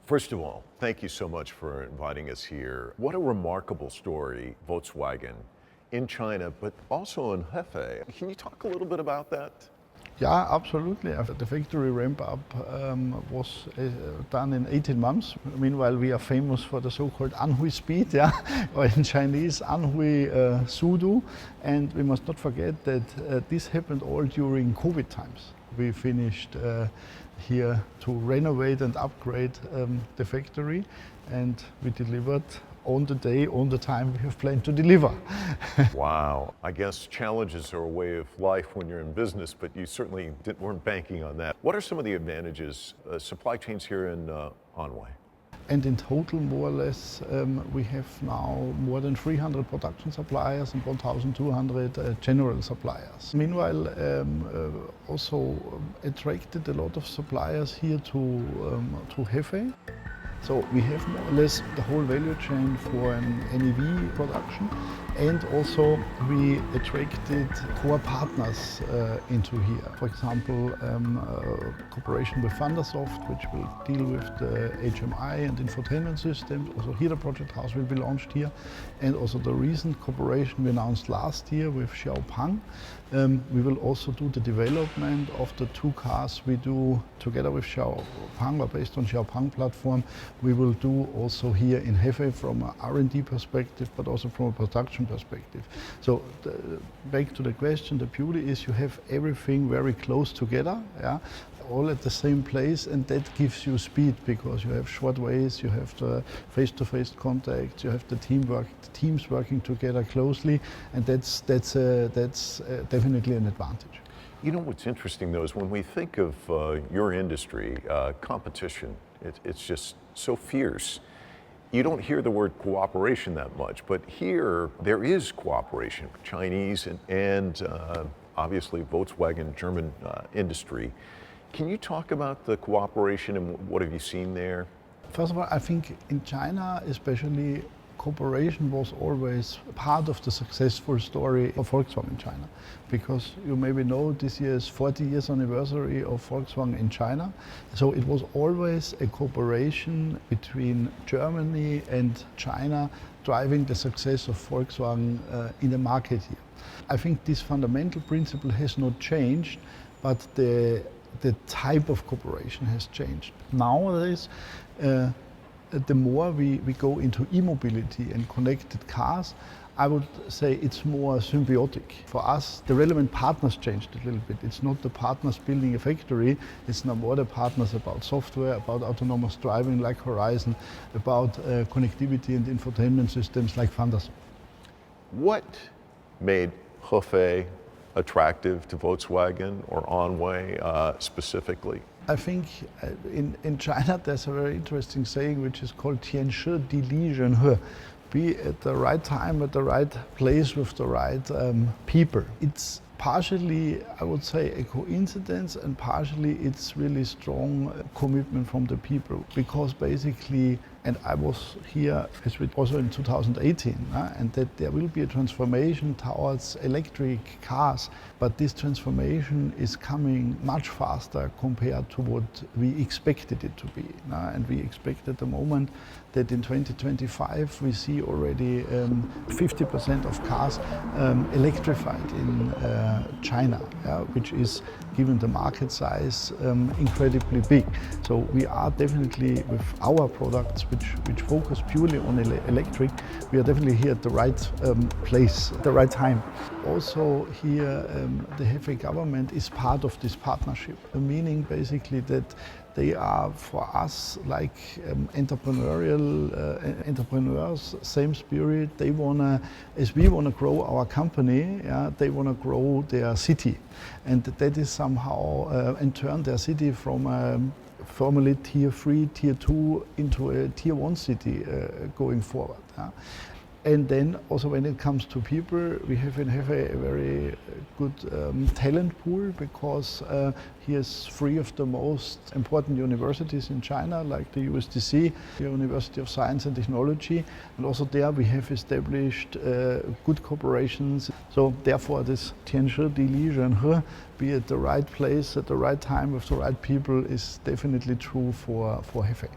First of all, thank you so much for inviting us here. What a remarkable story, Volkswagen in China, but also in Hefei. Can you talk a little bit about that? Yeah, absolutely. The factory ramp up was done in 18 months. Meanwhile, we are famous for the so-called Anhui speed, yeah, or in Chinese, Anhui Sudu. And we must not forget that this happened all during COVID times. We finished here to renovate and upgrade the factory, and we delivered on the day, on the time we have planned to deliver. Wow. I guess challenges are a way of life when you're in business, but you certainly weren't banking on that. What are some of the advantages, supply chains here in Anhui? And in total, more or less, we have now more than 300 production suppliers and 1,200 general suppliers. Meanwhile, also attracted a lot of suppliers here to Hefei. So we have more or less the whole value chain for an NEV production, and also we attracted core partners into here. For example, cooperation with Thundersoft, which will deal with the HMI and infotainment systems. Also here the project house will be launched here, and also the recent cooperation we announced last year with Xiaopeng. We will also do the development of the two cars we do together with Xiaopeng, or based on Xiaopeng platform. We will do also here in Hefei from an R&D perspective, but also from a production perspective. So back to the question, the beauty is you have everything very close together, yeah, all at the same place, and that gives you speed because you have short ways, you have the face-to-face contact, you have the teamwork, the teams working together closely, and that's definitely an advantage. You know what's interesting though is when we think of your industry, competition, it's just so fierce. You don't hear the word cooperation that much, but here there is cooperation, Chinese and obviously Volkswagen German industry. Can you talk about the cooperation and what have you seen there? First of all, I think in China especially, cooperation was always part of the successful story of Volkswagen in China. Because you maybe know this year is 40 years anniversary of Volkswagen in China. So it was always a cooperation between Germany and China driving the success of Volkswagen in the market here. I think this fundamental principle has not changed, but the type of cooperation has changed. Nowadays, the more we go into e-mobility and connected cars, I would say it's more symbiotic. For us, the relevant partners changed a little bit. It's not the partners building a factory, it's now more the partners about software, about autonomous driving like Horizon, about connectivity and infotainment systems like Thundersoft. What made Hefei attractive to Volkswagen or Anhui specifically? I think in China there's a very interesting saying which is called 天时地利人和. Be at the right time, at the right place with the right people. It's partially, I would say, a coincidence, and partially it's really strong commitment from the people, because basically, and I was here also in 2018, and that there will be a transformation towards electric cars, but this transformation is coming much faster compared to what we expected it to be. And we expect at the moment that in 2025 we see already 50% of cars electrified in China, which is, given the market size, incredibly big. So we are definitely, with our products, which focus purely on electric, we are definitely here at the right place, at the right time. Also here, the Hefei government is part of this partnership, meaning basically that they are for us like entrepreneurs, same spirit. They wanna, as we wanna grow our company, they wanna grow their city, and that is somehow and turn their city from formerly tier 3, tier 2 into a tier 1 city going forward. And then also when it comes to people, we have in Hefei a very good talent pool, because here's 3 of the most important universities in China, like the USDC, the University of Science and Technology, and also there we have established good cooperations. So therefore this 天时地利人和, be at the right place at the right time with the right people, is definitely true for Hefei.